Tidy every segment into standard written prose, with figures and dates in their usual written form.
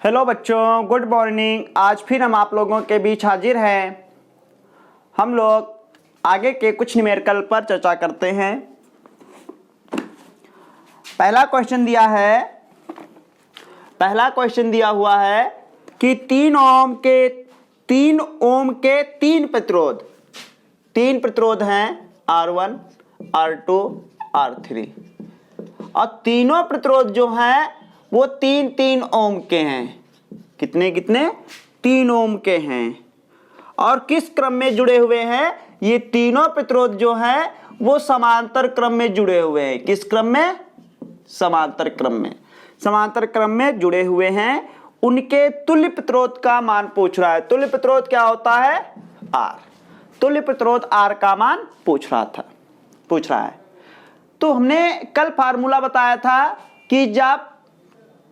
Hello बच्चों, good morning. आज फिर हम आप लोगों के बीच हाजिर हैं। हम लोग आगे के कुछ न्यूमेरिकल पर चर्चा करते हैं। पहला क्वेश्चन दिया हुआ है कि 3 ओम के तीन प्रतिरोध हैं R1, R2, R3 और तीनों प्रतिरोध जो हैं वो 3 ओम के हैं। कितने 3 ओम के हैं। और किस क्रम में जुड़े हुए हैं? ये तीनों प्रतिरोध जो हैं वो समांतर क्रम में जुड़े हुए हैं। किस क्रम में? समांतर क्रम में जुड़े हुए हैं। उनके तुल्य प्रतिरोध का मान पूछ रहा है। तुल्य प्रतिरोध क्या होता है? R। तुल्य प्रतिरोध R का मान पूछ रहा है। तो हमने कल फार्मूला बताया था कि जब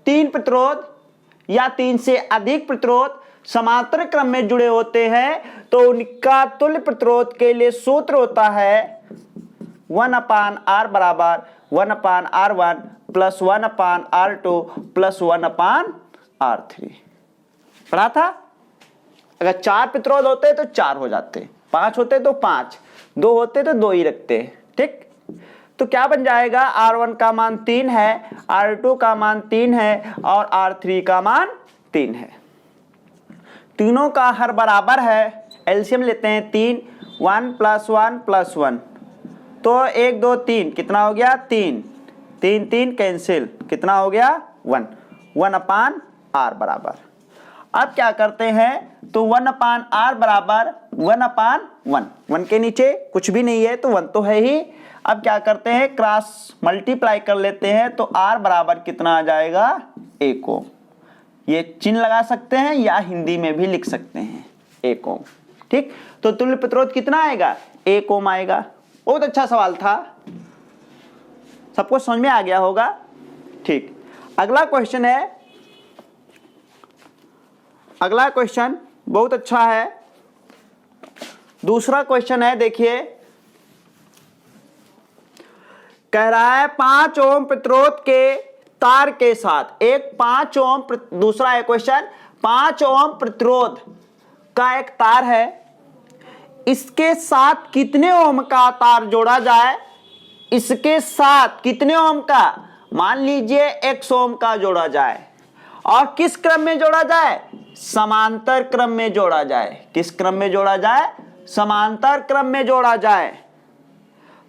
3 प्रतिरोध या 3 से अधिक प्रतिरोध समांतर क्रम में जुड़े होते हैं तो उनका तुल्य प्रतिरोध के लिए सूत्र होता है 1/R बराबर 1/R1 plus 1/R2 plus 1/R3। पढ़ा था? अगर 4 प्रतिरोध होते तो 4 हो जाते, 5 होते तो 5, 2 होते तो 2 ही रखते। ठीक, तो क्या बन जाएगा? R1 का मान 3 है, R2 का मान 3 है और R3 का मान 3 है। तीनों का हर बराबर है। एलसीएम लेते हैं 3, 1 प्लस 1 प्लस 1 तो 1 2 3 कितना हो गया? 3 3 कैंसिल, कितना हो गया? 1/R बराबर। अब क्या करते हैं? तो 1/R बराबर 1/1, 1 के नीचे कुछ भी नहीं है तो 1 तो है ही। अब क्या करते हैं? क्रॉस मल्टीप्लाई कर लेते हैं तो R बराबर कितना आ जाएगा? 1 ओम। ये चिन्ह लगा सकते हैं या हिंदी में भी लिख सकते हैं 1 ओम। ठीक, तो तुल्य प्रतिरोध कितना आएगा? 1 ओम आएगा। बहुत अच्छा सवाल था, सबको समझ में आ गया होगा। ठीक, अगला क्वेश्चन बहुत अच्छा है। दूसरा क्वेश्चन है, देखिए, कह रहा है 5 ओम प्रतिरोध के तार के साथ एक 5 ओम, दूसरा है क्वेश्चन, 5 ओम प्रतिरोध का एक तार है, इसके साथ कितने ओम का तार जोड़ा जाए? इसके साथ कितने ओम का? मान लीजिए 100 ओम का जोड़ा जाए और किस क्रम में जोड़ा जाए? समांतर क्रम में जोड़ा जाए। किस क्रम में जोड़ा जाए? समांतर क्रम में जोड़ा जाए,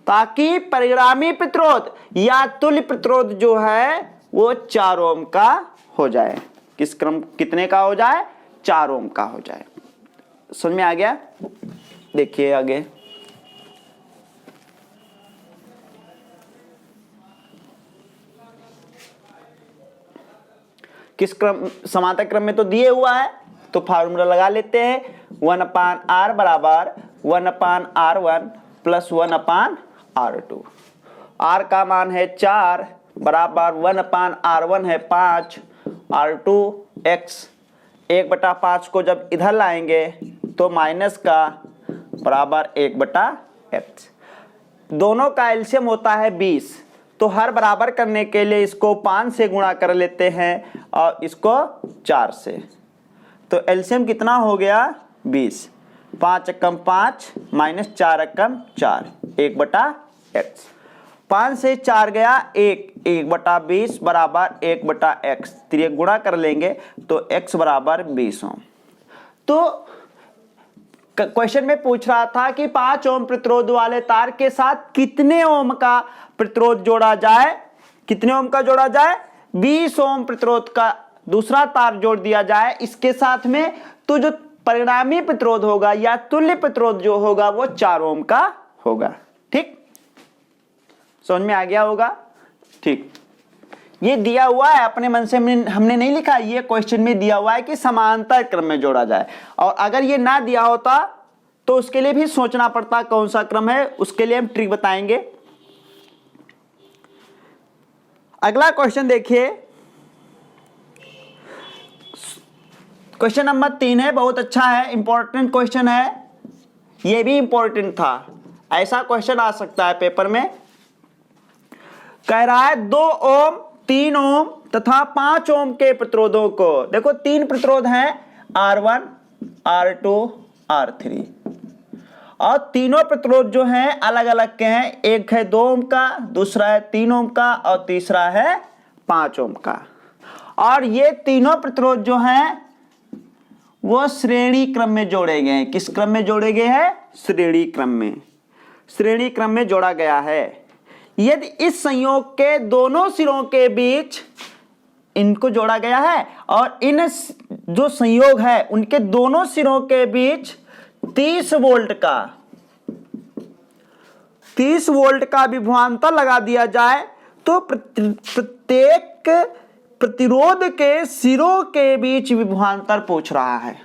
ताकि परिणामी प्रतिरोध या तुल्य प्रतिरोध जो है वो 4 ओम का हो जाए। किस क्रम, कितने का हो जाए? 4 ओम का हो जाए। समझ में आ गया? देखिए आगे, किस क्रम? समांतर क्रम में तो दिए हुआ है तो फार्मूला लगा लेते हैं 1/R बराबर 1/R1 प्लस 1/R2। R का मान है 4 बराबर 1/R1 है 5, R2 x 1/5 को जब इधर लाएंगे तो माइनस का बराबर 1/x। दोनों का एलसीएम होता है 20, तो हर बराबर करने के लिए इसको 5 से गुणा कर लेते हैं और इसको 4 से, तो एलसीएम कितना हो गया? 20। 5 एकम 5 माइनस 4 एकम 4, 1/x। 5 से 4 गया 1/20 बराबर 1/x। तो ये गुणा कर लेंगे तो x बराबर 20 ओम। तो क्वेश्चन में पूछ रहा था कि 5 ओम प्रतिरोध वाले तार के साथ कितने ओम का प्रतिरोध जोड़ा जाए? कितने ओम का जोड़ा जाए? 20 ओम प्रतिरोध का दूसरा तार जोड़ दिया जाए इसके साथ में, तो जो परिणामी प्रतिरोध होगा या तुल्य प्रतिरोध जो होगा वो 4 ओम का होगा। ठीक, समझ में आ गया होगा? ठीक, ये दिया हुआ है, अपने मन से हमने नहीं लिखा, ये क्वेश्चन में दिया हुआ है कि समांतर क्रम में जोड़ा जाए। और अगर ये ना दिया होता तो उसके लिए भी सोचना पड़ता कौन सा क्रम है, उसके लिए हम ट्रिक बताएंगे। अगला क्वेश्चन देखिए, क्वेश्चन नंबर 3 है, बहुत अच्छा है, इंपॉर्टेंट क्वेश्चन है। ये भी इंपॉर्टेंट था, ऐसा क्वेश्चन आ सकता है पेपर में। कह रहा है 2 ओम 3 ओम तथा 5 ओम के प्रतिरोधों को, देखो 3 प्रतिरोध हैं R1, R2, R3, और तीनों प्रतिरोध जो हैं अलग अलग के हैं। एक है 2 ओम का, दूसरा है 3 ओम का और तीसरा है 5 ओम का। और ये तीनों प्रतिरोध जो हैं वो श्रेणी क्रम में जोड़े गए हैं। किस क्रम में जोड़े गए हैं? श्रेणी क्रम में, श्रेणी क्रम में जोड़ा गया है। यदि इस संयोग के दोनों सिरों के बीच इनको जोड़ा गया है और इन जो संयोग है उनके दोनों सिरों के बीच 30 वोल्ट का विभवांतर लगा दिया जाए तो प्रत्येक प्रतिरोध के सिरों के बीच विभवांतर पूछ रहा है।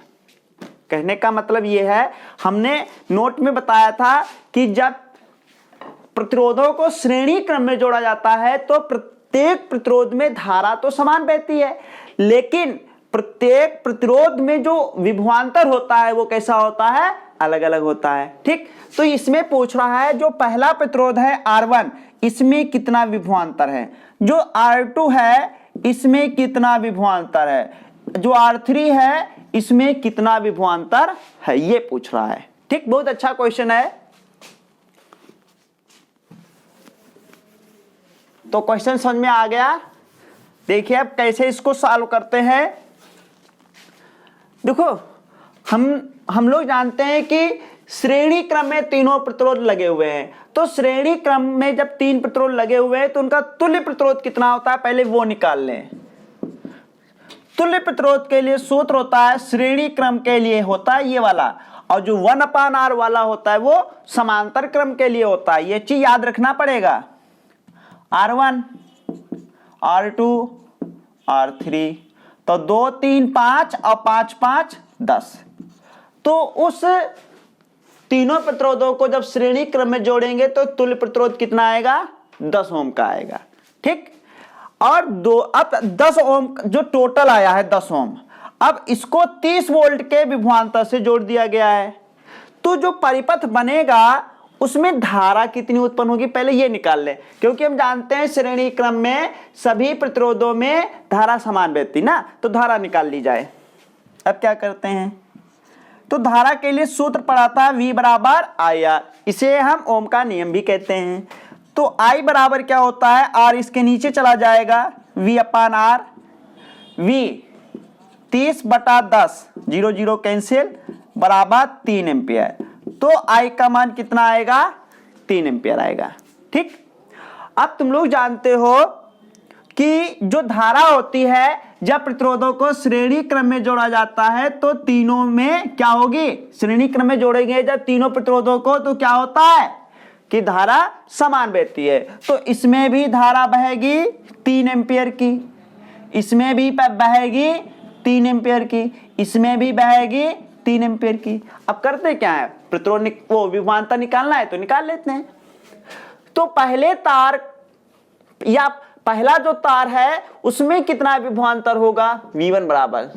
कहने का मतलब यह है, हमने नोट में बताया था कि जब प्रतिरोधों को श्रेणी क्रम में जोड़ा जाता है तो प्रत्येक प्रतिरोध में धारा तो समान बहती है, लेकिन प्रत्येक प्रतिरोध में जो विभवांतर होता है वो कैसा होता है? अलग अलग होता है। ठीक, तो इसमें पूछ रहा है जो पहला प्रतिरोध है R1, इसमें कितना विभवांतर है, जो R2 है इसमें कितना विभवांतर है, जो R3 है इसमें कितना विभवांतर है, ये पूछ रहा है। ठीक, बहुत अच्छा क्वेश्चन है। तो क्वेश्चन समझ में आ गया। देखिए अब कैसे इसको सॉल्व करते हैं। देखो हम लोग जानते हैं कि श्रेणी क्रम में तीनों प्रतिरोध लगे हुए हैं, तो श्रेणी क्रम में जब 3 प्रतिरोध लगे हुए हैं तो उनका तुल्य प्रतिरोध कितना होता है, पहले वो निकाल लें। तुल्य प्रतिरोध के लिए सूत्र होता है, श्रेणी क्रम के लिए होता है ये वाला, और जो 1/R वाला होता है वो समांतर क्रम के लिए होता है। ये चीज याद रखना पड़ेगा। R1, R2, R3, तो 2, 3, 5 और 5, 5, 10। तो उस तीनों प्रतिरोधों को जब श्रेणी क्रम में जोड़ेंगे तो तुल्य प्रतिरोध कितना आएगा? 10 ओम का आएगा। ठीक, और अब 10 ओम जो टोटल आया है 10 ओम, अब इसको 30 वोल्ट के विभवांतर से जोड़ दिया गया है। तो जो परिपथ बनेगा उसमें धारा कितनी उत्पन्न होगी पहले ये निकाल ले, क्योंकि हम जानते हैं श्रेणी क्रम में सभी प्रतिरोधों में धारा समान बहती ना, तो धारा निकाल ली जाए। अब क्या करते हैं, तो धारा के लिए सूत्र पड़ा था V बराबर IR, इसे हम ओम का नियम भी कहते हैं। तो I बराबर क्या होता है, R इसके नीचे चला जाएगा, V/R, V 30/10, 0 0 कैंसिल, बराबर 3 एम्पियर। तो I का मान कितना आएगा? 3 एम्पियर आएगा। ठीक, अब तुम लोग जानते हो कि जो धारा होती है जब प्रतिरोधों को श्रेणी क्रम में जोड़ा जाता है तो तीनों में क्या होगी? श्रेणी क्रम में जोड़ेंगे जब तीनों प्रतिरोधों को तो क्या होता है कि धारा समान बहती है। तो इसमें भी धारा बहेगी 3 एम्पियर की, इसमें भी बहेगी 3 एम्पियर की, इसमें भी बहेगी 3 एम्पियर की। अब करते क्या है, प्रतिरोध वो विभवांतर निकालना है तो निकाल लेते हैं। तो पहले तार या पहला जो तार है उसमें कितना विभवांतर होगा? V1 बराबर,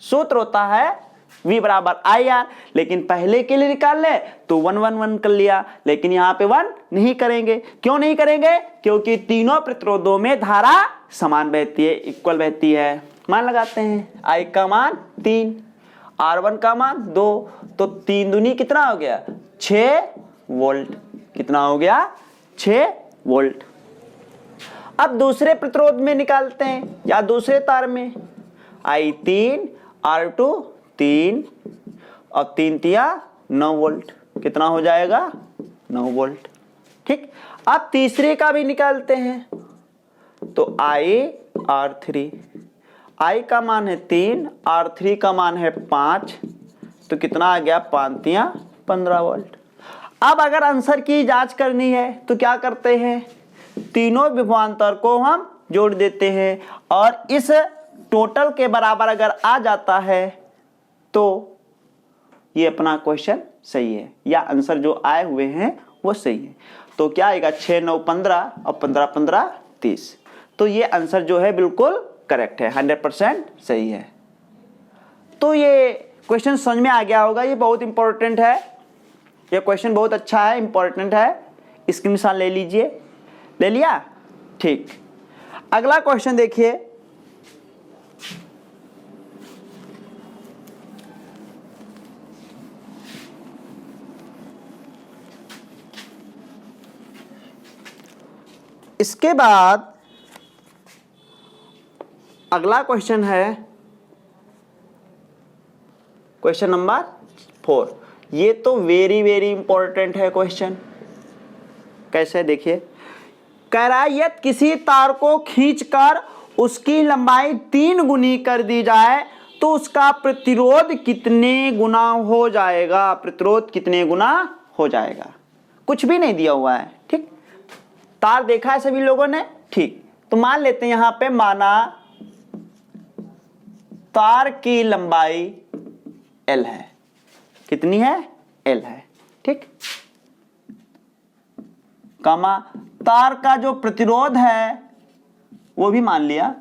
सूत्र होता है V बराबर IR, लेकिन पहले के लिए निकाल ले तो 1 1 1 कर लिया, लेकिन यहाँ पे 1 नहीं करेंगे। क्यों नहीं करेंगे? क्योंकि तीनों प्रतिरोधों में धारा समान बहती है, इक्वल बहती है। मान लगाते हैं, I का मान 3, R1 का मान 2, तो 3 दूनी कितना हो गया? 6 वोल्ट। कितना हो गया? 6 वोल्ट। अब दूसरे प्रतिरोध में निकालते हैं या दूसरे तार में, I 3, R2 3 और 3 तिया 9 वोल्ट। कितना हो जाएगा? 9 वोल्ट। ठीक, अब तीसरे का भी निकालते हैं, तो I R3, I का मान है 3, R3 का मान है 5, तो कितना आ गया? 5 तिया 15 वोल्ट। अब अगर आंसर की जांच करनी है तो क्या करते हैं, तीनों विभवांतर को हम जोड़ देते हैं और इस टोटल के बराबर अगर आ जाता है तो ये अपना क्वेश्चन सही है, या आंसर जो आए हुए हैं वो सही है। तो क्या आएगा? 6 9 15 और 15 15 30। तो ये आंसर जो है बिल्कुल करेक्ट है, 100% सही है। तो ये क्वेश्चन समझ में आ गया होगा, ये बहुत इंपॉर्टेंट है, ये क्वेश्चन बहुत अच्छा है, इंपॉर्टेंट है। इसकी मिसाल ले लीजिए, ले लिया? ठीक। अगला क्वेश्चन देखिए, इसके बाद अगला क्वेश्चन है क्वेश्चन नंबर 4। ये तो वेरी वेरी इंपॉर्टेंट है क्वेश्चन। कैसे, देखिए, कह रहा है यदि किसी तार को खींचकर उसकी लंबाई 3 गुनी कर दी जाए तो उसका प्रतिरोध कितने गुना हो जाएगा। प्रतिरोध कितने गुना हो जाएगा, कुछ भी नहीं दिया हुआ है। ठीक, तार देखा है सभी लोगों ने। ठीक, तो मान लेते हैं यहां पे, माना तार की लंबाई L है। कितनी है? L है। ठीक, कामा तार का जो प्रतिरोध है वो भी मान लिया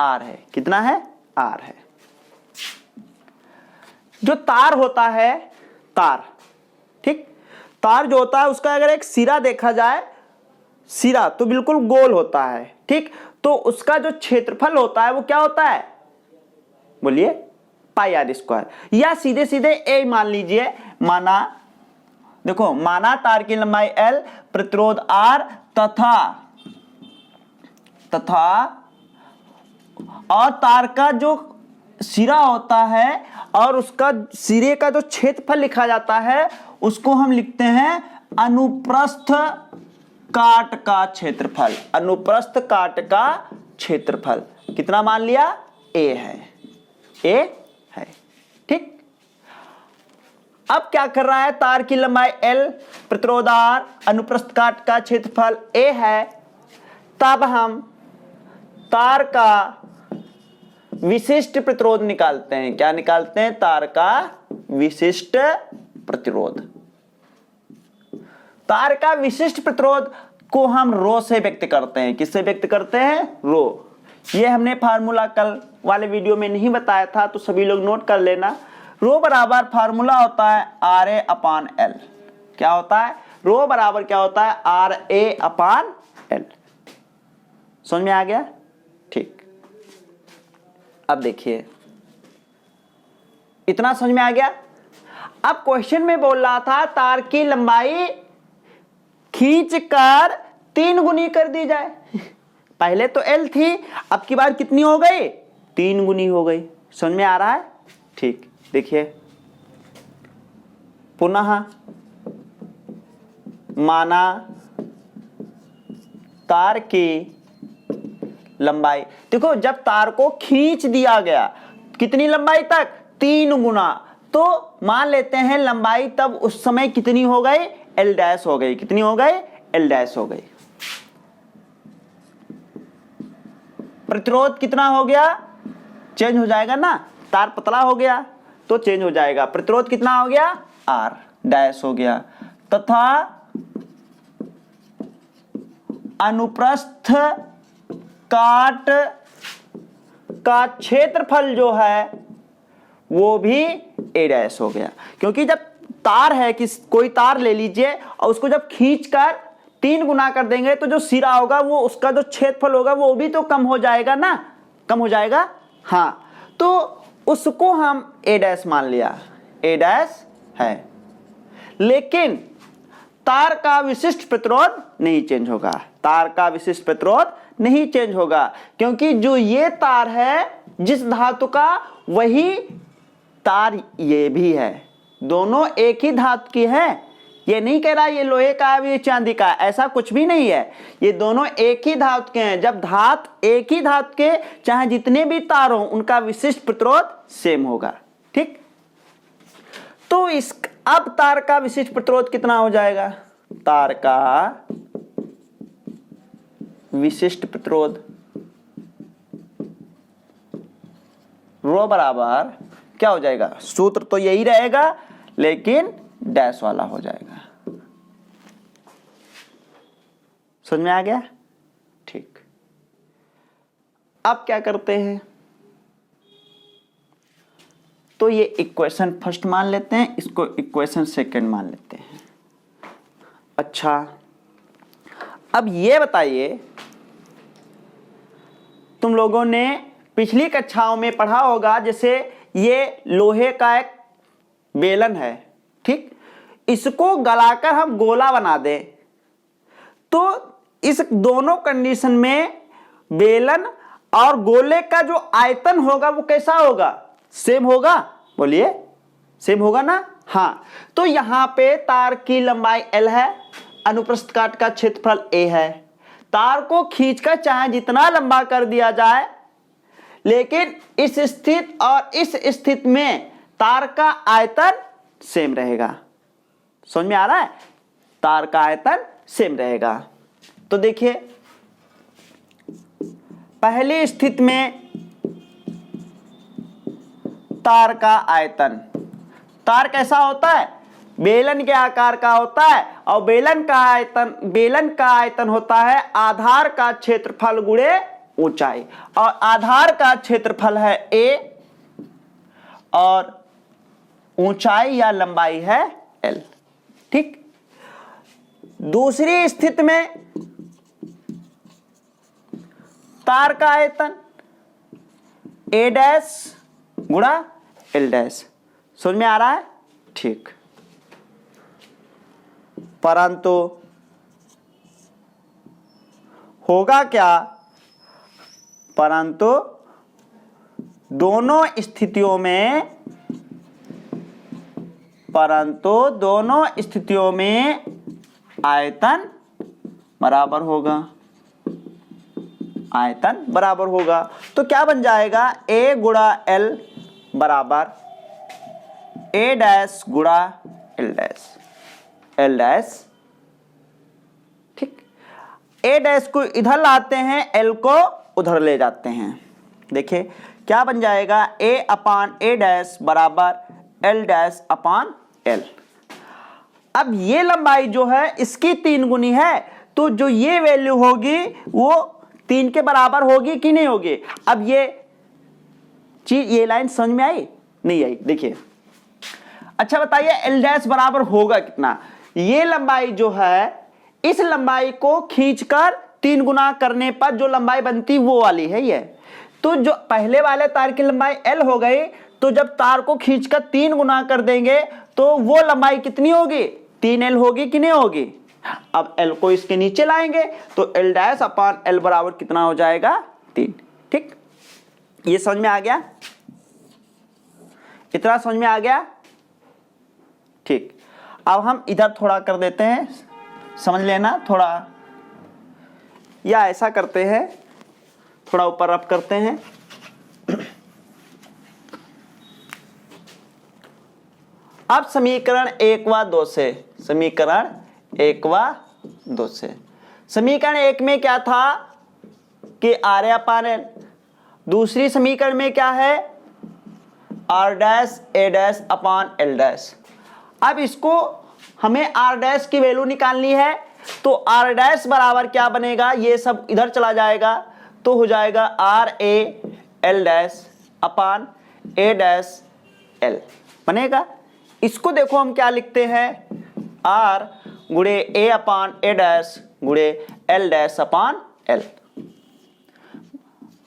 R है। कितना है? R है। जो तार होता है, तार, ठीक, तार जो होता है उसका अगर एक सिरा देखा जाए, सिरा तो बिल्कुल गोल होता है। ठीक, तो उसका जो क्षेत्रफल होता है वो क्या होता है? बोलिए, पाई आर स्क्वायर। या सीधे सीधे ए मान लीजिए, माना, देखो, माना तार की लंबाई L, प्रतिरोध R तथा और तार का जो सिरा होता है और उसका सिरे का जो क्षेत्रफल लिखा जाता है उसको हम लिखते हैं अनुप्रस्थ काट का क्षेत्रफल। अनुप्रस्थ काट का क्षेत्रफल कितना मान लिया? A है। A है। ठीक, अब क्या कर रहा है? तार की लंबाई L, प्रतिरोध R, अनुप्रस्थ काट का क्षेत्रफल A है। तब हम तार का विशिष्ट प्रतिरोध निकालते हैं। क्या निकालते हैं? तार का विशिष्ट प्रतिरोध। तार का विशिष्ट प्रतिरोध को हम रो से व्यक्त करते हैं। किससे व्यक्त करते हैं? रो। ये हमने फार्मूला कल वाले वीडियो में नहीं बताया था, तो सभी लोग नोट कर लेना। रो बराबर फार्मूला होता है RA अपान L। क्या होता है? रो बराबर क्या होता है? RA अपान L। समझ में आ गया? ठीक, अब देखिए, इतना समझ में आ गया। अब क्वेश्चन में बोल रहा था तार की लंबाई खींचकर 3 गुनी कर दी जाए। पहले तो L थी, अब की बार कितनी हो गई? 3 गुनी हो गई। समझ में आ रहा है? ठीक, देखिए, पुनः माना तार की लंबाई, देखो, जब तार को खींच दिया गया कितनी लंबाई तक? 3 गुना। तो मान लेते हैं लंबाई तब उस समय कितनी हो गई? L डैश हो गई। कितनी हो गई? L डैश हो गई। प्रतिरोध कितना हो गया? चेंज हो जाएगा ना, तार पतला हो गया तो चेंज हो जाएगा। प्रतिरोध कितना हो गया? R डैश हो गया। तथा अनुप्रस्थ काट का क्षेत्रफल जो है वो भी A डैश हो गया। क्योंकि जब तार है, कि कोई तार ले लीजिए और उसको जब खींचकर 3 गुना कर देंगे तो जो सिरा होगा वो, उसका जो क्षेत्रफल होगा वो भी तो कम हो जाएगा ना, कम हो जाएगा। हाँ, तो उसको हम A डैश मान लिया, A डैश है। लेकिन तार का विशिष्ट प्रतिरोध नहीं चेंज होगा। तार का विशिष्ट प्रतिरोध नहीं चेंज होगा, क्योंकि जो ये तार है जिस धातु का, वही तार ये भी है। दोनों एक ही धातु की है। ये नहीं कह रहा ये लोहे का है, ये चांदी का है, ऐसा कुछ भी नहीं है। ये दोनों एक ही धातु के हैं। जब धातु एक ही धातु के, चाहे जितने भी तार हों, उनका विशिष्ट प्रतिरोध सेम होगा। ठीक, तो इस अब तार का विशिष्ट प्रतिरोध कितना हो जाएगा? तार का विशिष्ट प्रतिरोध रो बराबर क्या हो जाएगा? सूत्र तो यही रहेगा, लेकिन डैश वाला हो जाएगा। समझ में आ गया? ठीक, अब क्या करते हैं? तो ये इक्वेशन फर्स्ट मान लेते हैं, इसको इक्वेशन सेकंड मान लेते हैं। अच्छा, अब ये बताइए, तुम लोगों ने पिछली कक्षाओं में पढ़ा होगा, जैसे ये लोहे का एक बेलन है, ठीक, इसको गलाकर हम गोला बना दें तो इस दोनों कंडीशन में बेलन और गोले का जो आयतन होगा वो कैसा होगा, सेम होगा, बोलिए सेम होगा ना। हाँ, तो यहां पे तार की लंबाई L है, अनुप्रस्थ काट का क्षेत्रफल A है। तार को खींचकर चाहे जितना लंबा कर दिया जाए, लेकिन इस स्थिति और इस स्थिति में तार का आयतन सेम रहेगा। समझ में आ रहा है, तार का आयतन सेम रहेगा। तो देखिए पहली स्थिति में तार का आयतन, तार कैसा होता है, बेलन के आकार का होता है, और बेलन का आयतन होता है आधार का क्षेत्रफल गुणे ऊंचाई, और आधार का क्षेत्रफल है A और ऊंचाई या लंबाई है L, ठीक। दूसरी स्थिति में तार का आयतन A डैश गुणा L डैश, समझ में आ रहा है, ठीक। परंतु होगा क्या, परंतु दोनों स्थितियों में आयतन बराबर होगा, आयतन बराबर होगा। तो क्या बन जाएगा, A गुणा L बराबर A डैश गुणा L डैश, L डैश, ठीक। A डैश को इधर लाते हैं, L को उधर ले जाते हैं। देखिए क्या बन जाएगा, A अपान A डैश बराबर L डैश अपान L। अब ये लंबाई जो है इसकी 3 गुनी है, तो जो ये वैल्यू होगी वो 3 के बराबर होगी कि नहीं होगी। अब ये चीज, ये लाइन समझ में आई, नहीं आई, देखिए। अच्छा बताइए L डैश बराबर होगा कितना, ये लंबाई जो है इस लंबाई को खींचकर 3 गुना करने पर जो लंबाई बनती वो वाली है ये। तो जो पहले वाले तार की लंबाई L हो गई, तो जब तार को खींचकर 3 गुना कर देंगे तो वो लंबाई कितनी होगी, 3L होगी कि नहीं होगी। अब L को इसके नीचे लाएंगे तो L डैश अपान L बराबर कितना हो जाएगा, 3, ठीक। ये समझ में आ गया, इतना समझ में आ गया, ठीक। अब हम इधर थोड़ा कर देते हैं, समझ लेना थोड़ा, या ऐसा करते हैं, थोड़ा ऊपर रफ करते हैं। अब समीकरण 1 व 2 से, समीकरण 1 व 2 से, समीकरण 1 में क्या था कि R अपान L, दूसरी समीकरण में क्या है, R dash A dash upon L dash. अब इसको हमें R डैश की वैल्यू निकालनी है, तो R डैश बराबर क्या बनेगा, ये सब इधर चला जाएगा तो हो जाएगा RA L dash upon A dash L बनेगा। इसको देखो हम क्या लिखते हैं, R गुणे A अपान A डैश गुणे L डैश अपान L।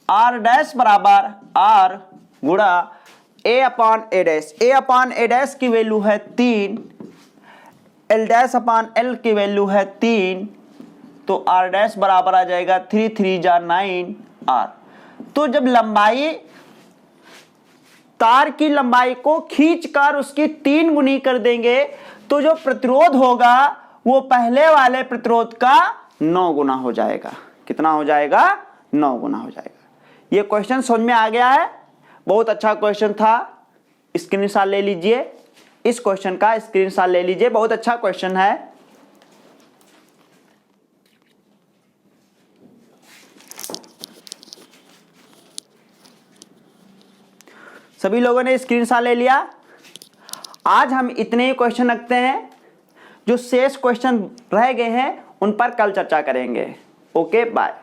R डैश बराबर R गुणा A upon A dash, A upon A dash की वैल्यू है 3, L डैश अपान L की वैल्यू है 3, तो R डैश बराबर आ जाएगा 3 3 जा 9 R। तो जब लंबाई, तार की लंबाई को खींचकर उसकी 3 गुनी कर देंगे तो जो प्रतिरोध होगा वो पहले वाले प्रतिरोध का 9 गुना हो जाएगा। कितना हो जाएगा, 9 गुना हो जाएगा। ये क्वेश्चन समझ में आ गया है, बहुत अच्छा क्वेश्चन था, स्क्रीनशॉट ले लीजिए, इस क्वेश्चन का स्क्रीनशॉट ले लीजिए, बहुत अच्छा क्वेश्चन है। सभी लोगों ने स्क्रीनशॉट ले लिया। आज हम इतने ही क्वेश्चन रखते हैं, जो शेष क्वेश्चन रह गए हैं उन पर कल चर्चा करेंगे। Okay bye.